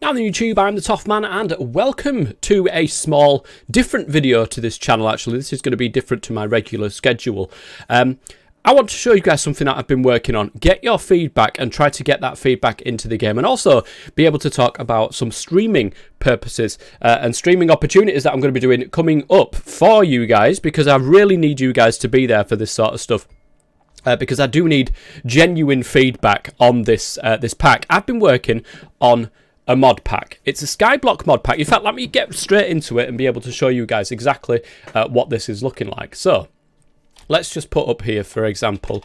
Now the YouTube, I'm the Toff Man, and welcome to a small, different video to this channel. Actually, this is going to be different to my regular schedule. I want to show you guys something that I've been working on, get your feedback and try to get that feedback into the game, and also be able to talk about some streaming purposes and streaming opportunities that I'm going to be doing coming up for you guys, because I really need you guys to be there for this sort of stuff. Because I do need genuine feedback on this this pack. I've been working on a mod pack. It's a Skyblock mod pack. In fact, let me get straight into it and be able to show you guys exactly what this is looking like. So let's just put up here, for example,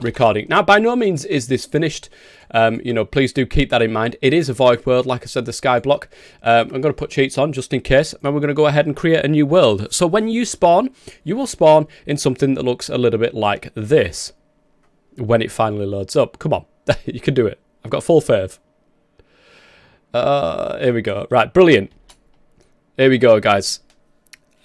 recording. Now, by no means is this finished. You know, please do keep that in mind. It is a void world, like I said, the Skyblock. I'm going to put cheats on just in case, and we're going to go ahead and create a new world. So when you spawn, you will spawn in something that looks a little bit like this when it finally loads up. Come on, you can do it. I've got full faith. Here we go. Right, brilliant. Here we go, guys.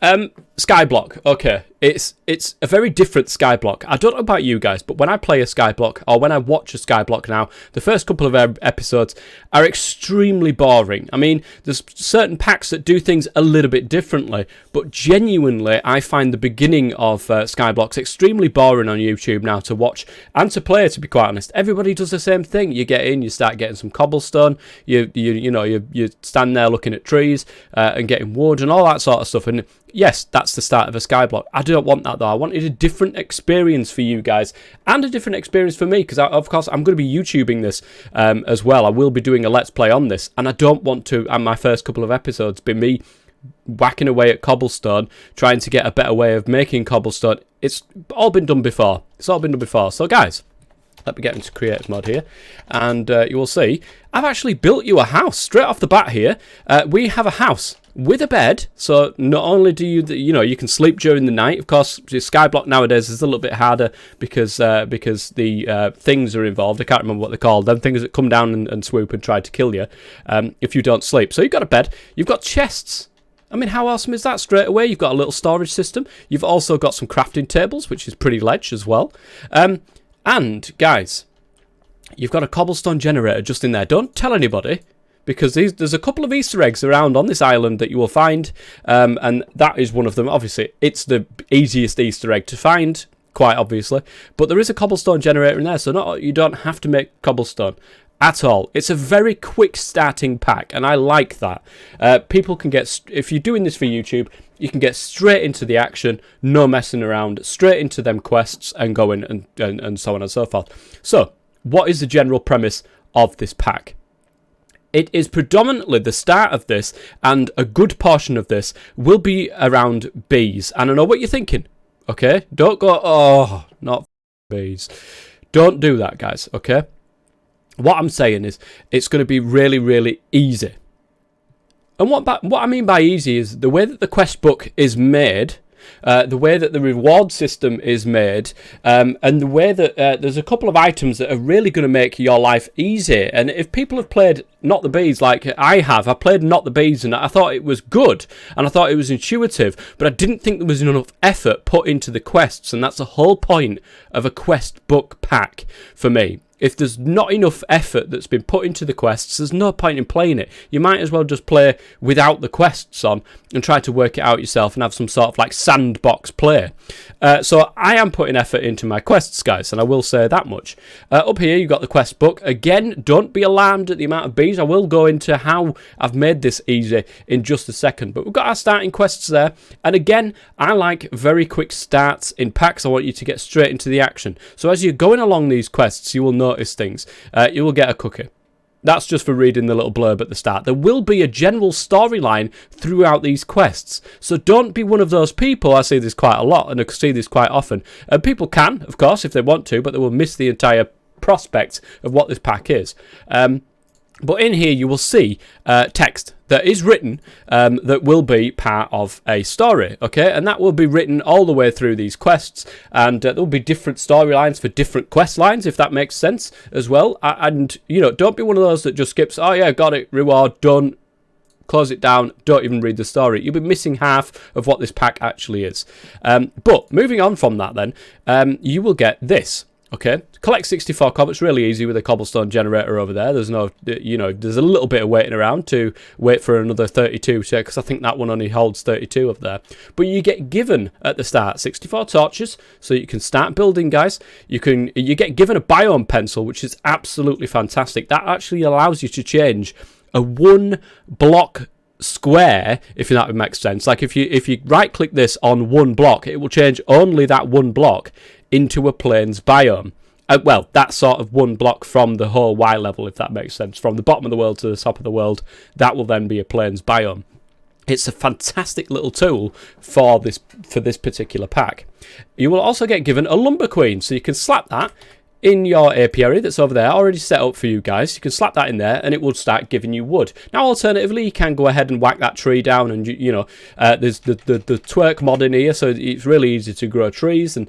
Skyblock. Okay, it's a very different Skyblock. I don't know about you guys, but when I play a Skyblock, or when I watch a Skyblock now, the first couple of episodes are extremely boring. I mean, there's certain packs that do things a little bit differently, but genuinely, I find the beginning of Skyblocks extremely boring on YouTube now to watch and to play, to be quite honest. Everybody does the same thing. You get in, you start getting some cobblestone, you stand there looking at trees and getting wood and all that sort of stuff, and yes, that's the start of a Skyblock. I don't want that though. I wanted a different experience for you guys and a different experience for me, because of course I'm going to be YouTubing this as well. I will be doing a Let's Play on this, and I don't want to, and my first couple of episodes, be me whacking away at cobblestone, trying to get a better way of making cobblestone. It's all been done before. It's all been done before. So guys, let me get into creative mode here, and you will see I've actually built you a house straight off the bat here. We have a house with a bed, so not only do you can sleep during the night. Of course, the Skyblock nowadays is a little bit harder because the things are involved. I can't remember what they're called. Them things that come down and swoop and try to kill you if you don't sleep. So you've got a bed, you've got chests. I mean, how awesome is that? Straight away, you've got a little storage system. You've also got some crafting tables, which is pretty ledge as well. And guys, you've got a cobblestone generator just in there. Don't tell anybody, because there's a couple of Easter eggs around on this island that you will find, and that is one of them. Obviously, it's the easiest Easter egg to find, quite obviously, but there is a cobblestone generator in there, so you don't have to make cobblestone at all. It's a very quick starting pack, and I like that. People can get, if you're doing this for YouTube, you can get straight into the action, no messing around, straight into them quests and going and so on and so forth. So, what is the general premise of this pack? It is predominantly the start of this, and a good portion of this will be around bees. And I know what you're thinking, okay? Don't go, oh, not bees. Don't do that, guys, okay? What I'm saying is, it's going to be really, really easy. And what I mean by easy is the way that the quest book is made, the way that the reward system is made, and the way that there's a couple of items that are really going to make your life easy. And if people have played Not the Bees like I played Not the Bees, and I thought it was good, and I thought it was intuitive, but I didn't think there was enough effort put into the quests, and that's the whole point of a quest book pack for me. If there's not enough effort that's been put into the quests, there's no point in playing it. You might as well just play without the quests on and try to work it out yourself and have some sort of like sandbox play. So I am putting effort into my quests, guys, and I will say that much. Up here, you've got the quest book. Again, don't be alarmed at the amount of bees. I will go into how I've made this easy in just a second, but we've got our starting quests there. And again, I like very quick starts in packs. I want you to get straight into the action. So as you're going along these quests, you will notice things. You will get a cookie. That's just for reading the little blurb at the start. There will be a general storyline throughout these quests. So don't be one of those people. I see this quite a lot, and I see this quite often. People can, of course, if they want to, but they will miss the entire prospect of what this pack is. But in here, you will see text that is written that will be part of a story, okay? And that will be written all the way through these quests, and there will be different storylines for different quest lines, if that makes sense as well. And, you know, don't be one of those that just skips, oh yeah, got it, reward, done, close it down, don't even read the story. You'll be missing half of what this pack actually is. But moving on from that then, you will get this. Okay, collect 64 cob. It's really easy with a cobblestone generator over there. There's no, there's a little bit of waiting around to wait for another 32, because I think that one only holds 32 up there. But you get given at the start 64 torches, so you can start building, guys. You get given a Biome Pencil, which is absolutely fantastic. That actually allows you to change a 1 block square, if that makes sense. Like if you right click this on 1 block, it will change only that 1 block into a plains biome. Well, that sort of 1 block from the whole Y level, if that makes sense. From the bottom of the world to the top of the world, that will then be a plains biome. It's a fantastic little tool for this particular pack. You will also get given a lumber queen, so you can slap that in your apiary that's over there, already set up for you guys. You can slap that in there and it will start giving you wood. Now, alternatively, you can go ahead and whack that tree down, and there's the twerk mod in here, so it's really easy to grow trees and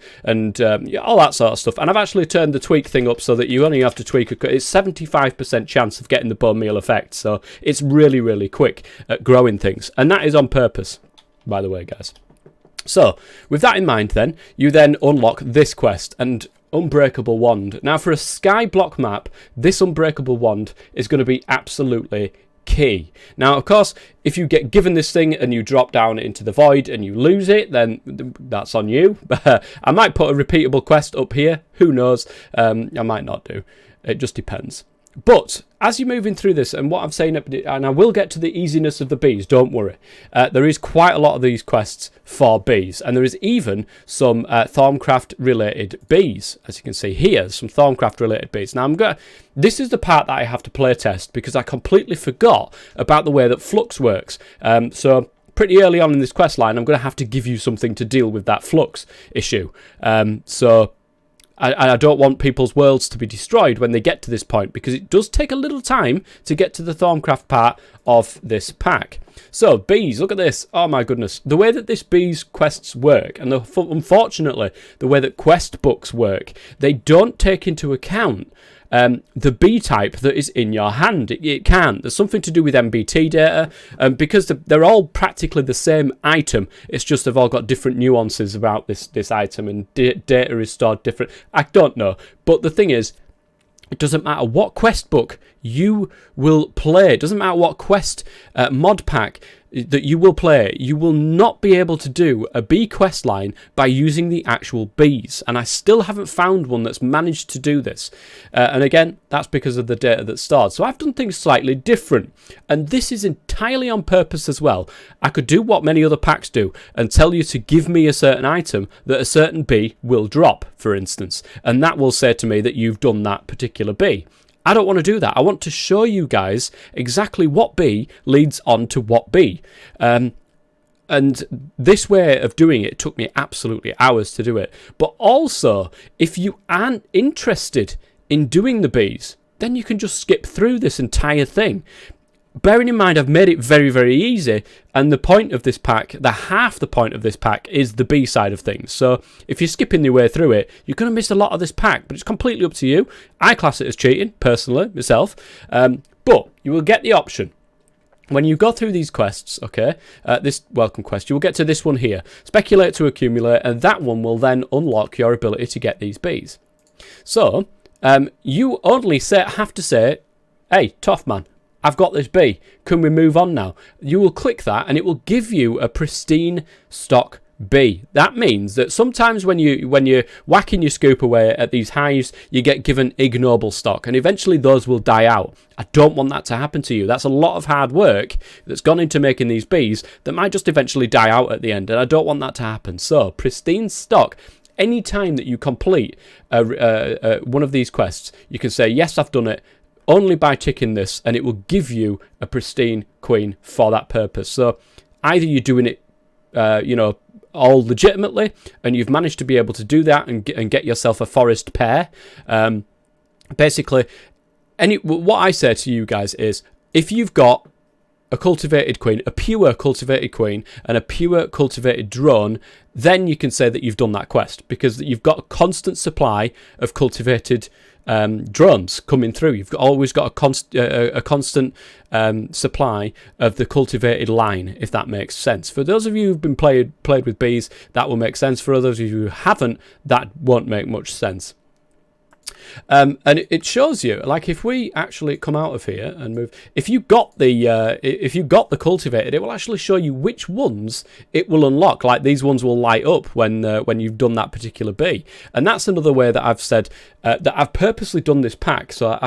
all that sort of stuff. And I've actually turned the tweak thing up so that you only have to tweak it's 75% chance of getting the bone meal effect, so it's really, really quick at growing things, and that is on purpose, by the way, guys. So with that in mind, then you then unlock this quest, and Unbreakable Wand. Now, for a sky block map, this Unbreakable Wand is going to be absolutely key. Now, of course, if you get given this thing and you drop down into the void and you lose it, then that's on you. I might put a repeatable quest up here. Who knows? I might not do. It just depends. But as you're moving through this, and what I'm saying, and I will get to the easiness of the bees, don't worry. There is quite a lot of these quests for bees, and there is even some Thorncraft related bees. As you can see here, some Thorncraft related bees. Now, this is the part that I have to play test, because I completely forgot about the way that flux works. So pretty early on in this quest line, I'm going to have to give you something to deal with that flux issue. I don't want people's worlds to be destroyed when they get to this point, because it does take a little time to get to the Thorncraft part of this pack. So, bees, look at this. Oh my goodness. The way that this bees quests work, and unfortunately, the way that quest books work, they don't take into account the bee type that is in your hand. It can't. There's something to do with MBT data, because they're all practically the same item. It's just they've all got different nuances about this item, and data is stored different. I don't know. But the thing is, it doesn't matter what quest book you will play. It doesn't matter what quest mod pack that you will play. You will not be able to do a bee quest line by using the actual bees. And I still haven't found one that's managed to do this. And again, that's because of the data that's stored. So I've done things slightly different. And this is entirely on purpose as well. I could do what many other packs do and tell you to give me a certain item that a certain bee will drop, for instance. And that will say to me that you've done that particular bee. I don't want to do that. I want to show you guys exactly what bee leads on to what bee. And this way of doing it took me absolutely hours to do it. But also, if you aren't interested in doing the bees, then you can just skip through this entire thing. Bearing in mind, I've made it very, very easy, and the point of this pack, half the point of this pack, is the B side of things. So if you're skipping your way through it, you're going to miss a lot of this pack, but it's completely up to you. I class it as cheating, personally, myself, but you will get the option. When you go through these quests, okay, this welcome quest, you will get to this one here, speculate to accumulate, and that one will then unlock your ability to get these bees. So you only have to say, hey, tough man, I've got this bee. Can we move on now? You will click that and it will give you a pristine stock bee. That means that sometimes when you're whacking your scoop away at these hives, you get given ignoble stock, and eventually those will die out. I don't want that to happen to you. That's a lot of hard work that's gone into making these bees that might just eventually die out at the end, and I don't want that to happen. So pristine stock. Any time that you complete one of these quests, you can say, yes, I've done it, only by ticking this, and it will give you a pristine queen for that purpose. So either you're doing it, all legitimately, and you've managed to be able to do that and get yourself a forest pair. Basically, what I say to you guys is, if you've got a cultivated queen, a pure cultivated queen, and a pure cultivated drone, then you can say that you've done that quest, because you've got a constant supply of cultivated drones coming through. You've always got a constant supply of the cultivated line, if that makes sense. For those of you who've been played with bees, that will make sense. For others of you who haven't, that won't make much sense. And it shows you, like, if we actually come out of here and move, if you got the cultivated, it will actually show you which ones it will unlock. Like, these ones will light up when you've done that particular bee, and that's another way that I've said that I've purposely done this pack. So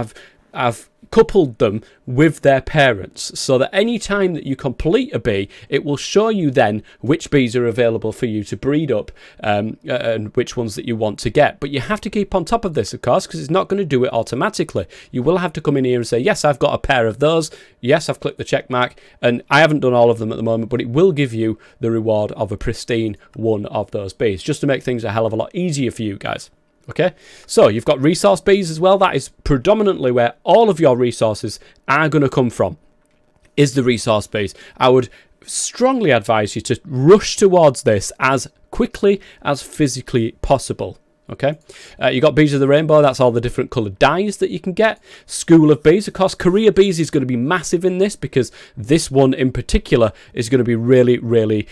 I've coupled them with their parents, so that any time that you complete a bee, it will show you then which bees are available for you to breed up, and which ones that you want to get. But you have to keep on top of this, of course, because it's not going to do it automatically. You will have to come in here and say, yes, I've got a pair of those, yes, I've clicked the check mark, and I haven't done all of them at the moment, but it will give you the reward of a pristine one of those bees, just to make things a hell of a lot easier for you guys. Okay, so you've got resource bees as well. That is predominantly where all of your resources are going to come from, is the resource bees. I would strongly advise you to rush towards this as quickly as physically possible. Okay, you got bees of the rainbow. That's all the different coloured dyes that you can get. School of bees, of course. Career bees is going to be massive in this, because this one in particular is going to be really, really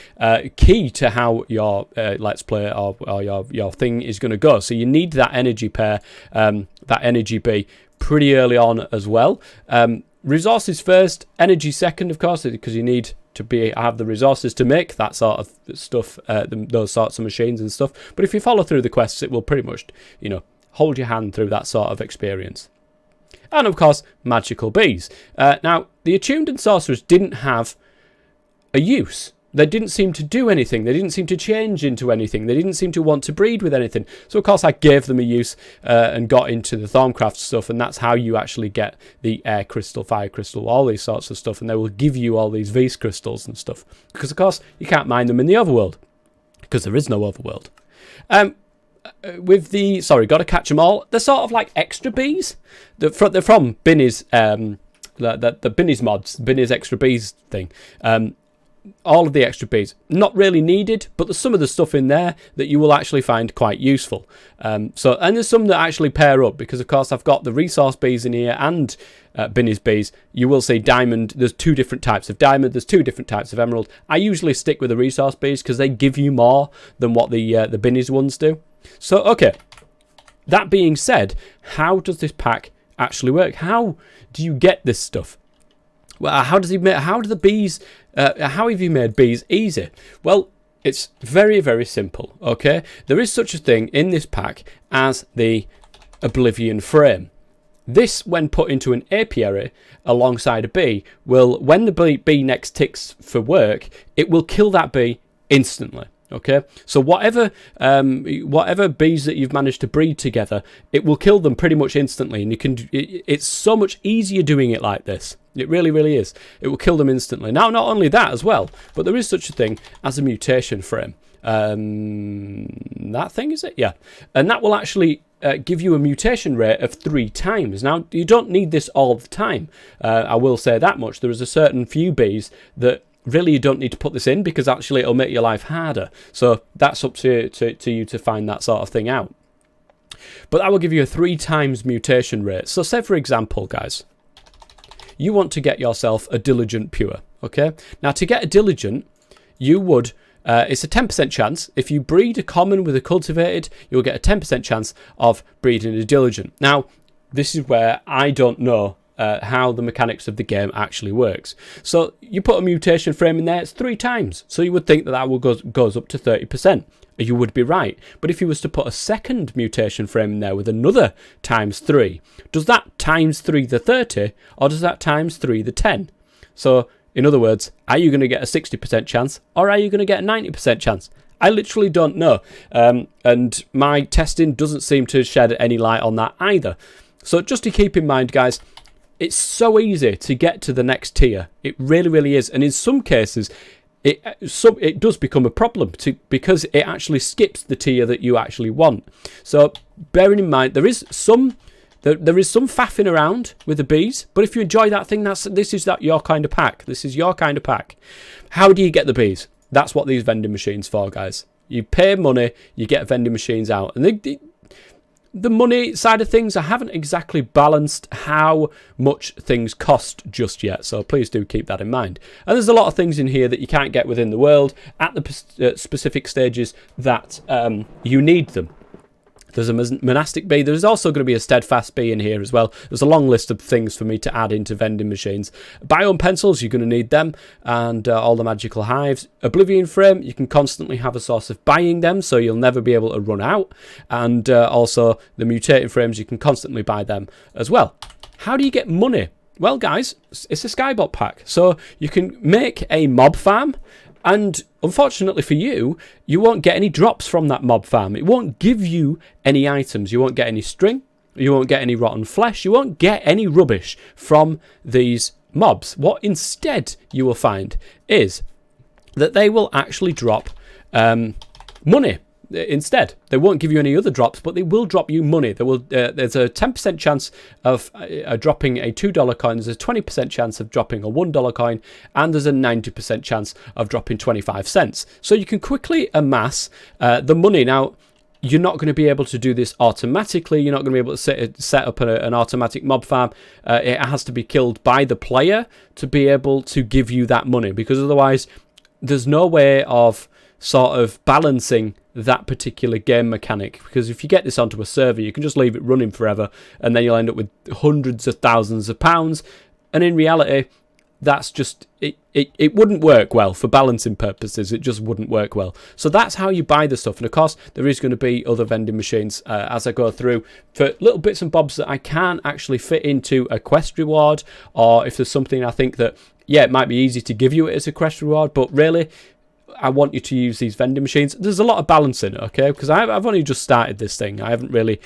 key to how your let's play or your thing is going to go. So you need that energy pair, that energy bee, pretty early on as well. Resources first, energy second, of course, because you need to have the resources to make that sort of stuff, those sorts of machines and stuff. But if you follow through the quests, it will pretty much, hold your hand through that sort of experience. And of course, magical bees. Now, the attuned and sorcerers didn't have a use. They didn't seem to do anything. They didn't seem to change into anything. They didn't seem to want to breed with anything. So, of course, I gave them a use and got into the Thorncraft stuff, and that's how you actually get the air crystal, fire crystal, all these sorts of stuff, and they will give you all these Vs crystals and stuff. Because, of course, you can't mine them in the overworld, because there is no overworld. With the... Sorry, got to catch them all. They're sort of like extra bees. They're from Binny's... the Binny's mods, Binny's extra bees thing. All of the extra bees, not really needed, but there's some of the stuff in there that you will actually find quite useful. And there's some that actually pair up, because of course I've got the resource bees in here and Binny's bees. You will see diamond. There's 2 different types of diamond. There's 2 different types of emerald. I usually stick with the resource bees because they give you more than what the Binny's ones do. So okay, that being said, how does this pack actually work? How do you get this stuff? Well, how have you made bees easy? Well, it's very, very simple, okay? There is such a thing in this pack as the Oblivion Frame. This, when put into an apiary alongside a bee, will, when the bee next ticks for work, it will kill that bee instantly. Okay, so whatever bees that you've managed to breed together, it will kill them pretty much instantly, and it's so much easier doing it like this. It really, really is. It will kill them instantly. Now, not only that as well, but there is such a thing as a mutation frame. That thing, is it? Yeah, and that will actually give you a mutation rate of 3 times. Now, you don't need this all the time. I will say that much. There is a certain few bees that really you don't need to put this in, because actually it'll make your life harder. So that's up to you to find that sort of thing out. But that will give you a 3 times mutation rate. So say, for example, guys, you want to get yourself a diligent pure. Okay, now to get a diligent, you would it's a 10% chance. If you breed a common with a cultivated, you'll get a 10% chance of breeding a diligent. Now, this is where I don't know how the mechanics of the game actually works. So you put a mutation frame in there, it's 3 times. So you would think that will goes up to 30%. You would be right. But if you was to put a second mutation frame in there with another times 3, does that times 3 the 30, or does that times 3 the 10? So in other words, are you going to get a 60% chance, or are you going to get a 90% chance? I literally don't know. And my testing doesn't seem to shed any light on that either. So just to keep in mind, guys, it's so easy to get to the next tier. It really, really is. And in some cases, it does become a problem because it actually skips the tier that you actually want. So bearing in mind, there is some faffing around with the bees, but if you enjoy that thing, this is your kind of pack. This is your kind of pack. How do you get the bees? That's what these vending machines for, guys. You pay money, you get vending machines out, and the money side of things, I haven't exactly balanced how much things cost just yet, so please do keep that in mind. And there's a lot of things in here that you can't get within the world at the specific stages that you need them. There's a monastic bee. There's also going to be a steadfast bee in here as well. There's a long list of things for me to add into vending machines. Biome pencils, you're going to need them, and all the magical hives. Oblivion Frame, you can constantly have a source of buying them, so you'll never be able to run out. And also the mutating frames, you can constantly buy them as well. How do you get money? Well, guys, it's a Skyblock pack. So you can make a mob farm, and unfortunately for you, you won't get any drops from that mob farm. It won't give you any items. You won't get any string. You won't get any rotten flesh. You won't get any rubbish from these mobs. What instead you will find is that they will actually drop money. Instead, they won't give you any other drops, but they will drop you money. There will, there's a 10% chance of dropping a $2 coin. There's a 20% chance of dropping a $1 coin, and there's a 90% chance of dropping 25 cents. So you can quickly amass the money. Now, you're not going to be able to do this automatically. You're not going to be able to set up an automatic mob farm. It has to be killed by the player to be able to give you that money, because otherwise, there's no way of sort of balancing that particular game mechanic, because if you get this onto a server, you can just leave it running forever, and then you'll end up with hundreds of thousands of pounds, and in reality, that's just it wouldn't work well for balancing purposes. It just wouldn't work well. So that's how you buy the stuff. And of course, there is going to be other vending machines as I go through for little bits and bobs that I can't actually fit into a quest reward, or if there's something I think that, yeah, it might be easy to give you it as a quest reward, but really I want you to use these vending machines. There's a lot of balancing, okay? Because I've only just started this thing. I haven't really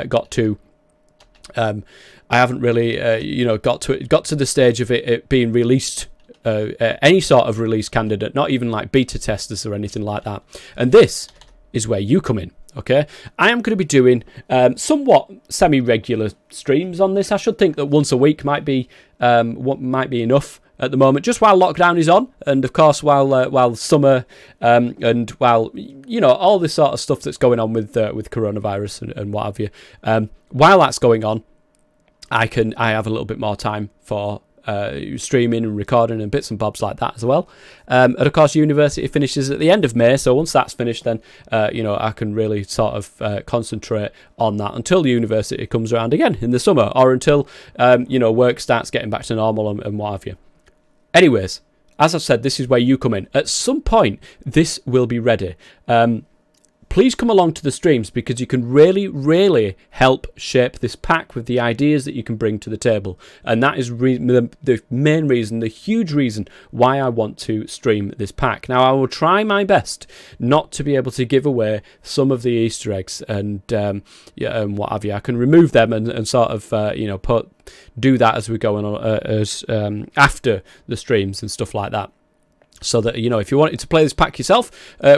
got to got to the stage of it being released, any sort of release candidate, not even like beta testers or anything like that. And this is where you come in, okay? I am going to be doing somewhat semi-regular streams on this. I should think that once a week might be what might be enough at the moment, just while lockdown is on, and of course while summer and while, you know, all this sort of stuff that's going on with coronavirus and what have you. While that's going on, I have a little bit more time for streaming and recording and bits and bobs like that as well. And of course, university finishes at the end of May, so once that's finished, then I can really sort of concentrate on that until university comes around again in the summer, or until work starts getting back to normal and what have you. Anyways, as I've said, this is where you come in. At some point, this will be ready. Please come along to the streams, because you can really, really help shape this pack with the ideas that you can bring to the table. And that is the main reason, the huge reason why I want to stream this pack. Now, I will try my best not to be able to give away some of the Easter eggs and what have you. I can remove them and sort of, do that as we go on after the streams and stuff like that. So that, if you wanted to play this pack yourself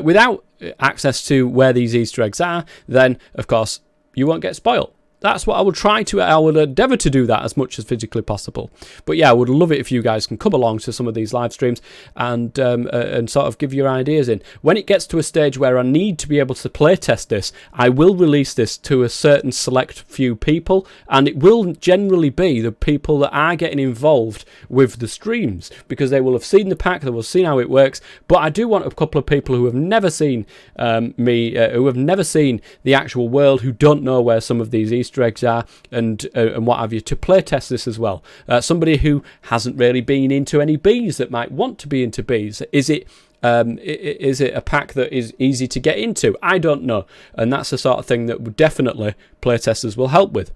without access to where these Easter eggs are, then, of course, you won't get spoiled. That's what I will try to. I will endeavour to do that as much as physically possible. But yeah, I would love it if you guys can come along to some of these live streams and sort of give your ideas in. When it gets to a stage where I need to be able to play test this, I will release this to a certain select few people, and it will generally be the people that are getting involved with the streams, because they will have seen the pack, they will have seen how it works. But I do want a couple of people who have never seen me, who have never seen the actual world, who don't know where some of these Easter eggs are and what have you, to play test this as well. Somebody who hasn't really been into any bees that might want to be into bees. Is it a pack that is easy to get into? I don't know, and that's the sort of thing that definitely playtesters will help with.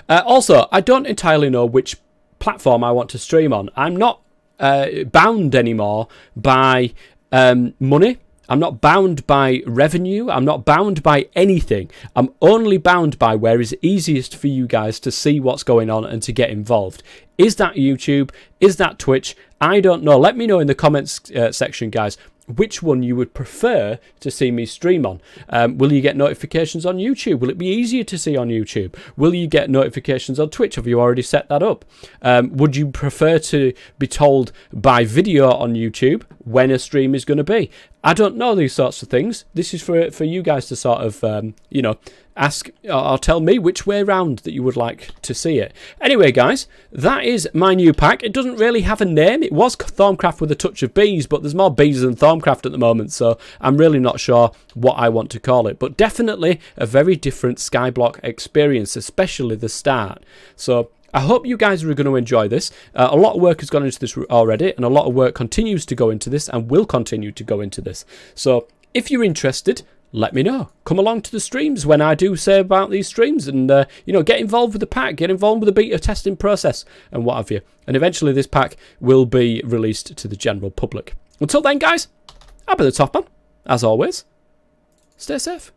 Also, I don't entirely know which platform I want to stream on. I'm not bound anymore by money. I'm not bound by revenue. I'm not bound by anything. I'm only bound by where is easiest for you guys to see what's going on and to get involved. Is that YouTube? Is that Twitch? I don't know. Let me know in the comments section, guys, which one you would prefer to see me stream on. Will you get notifications on YouTube? Will it be easier to see on YouTube? Will you get notifications on Twitch? Have you already set that up? Would you prefer to be told by video on YouTube? when a stream is going to be. I don't know these sorts of things. This is for you guys to sort of, you know, ask or tell me which way round that you would like to see it. Anyway, guys, that is my new pack. It doesn't really have a name. It was Thorncraft with a touch of bees, but there's more bees than Thorncraft at the moment, so I'm really not sure what I want to call it. But definitely a very different Skyblock experience, especially the start. So I hope you guys are going to enjoy this. A lot of work has gone into this already, and a lot of work continues to go into this and will continue to go into this. So if you're interested, let me know. Come along to the streams when I do say about these streams, and you know, get involved with the pack, get involved with the beta testing process and what have you. And eventually this pack will be released to the general public. Until then, guys, I'll be the top man. As always, stay safe.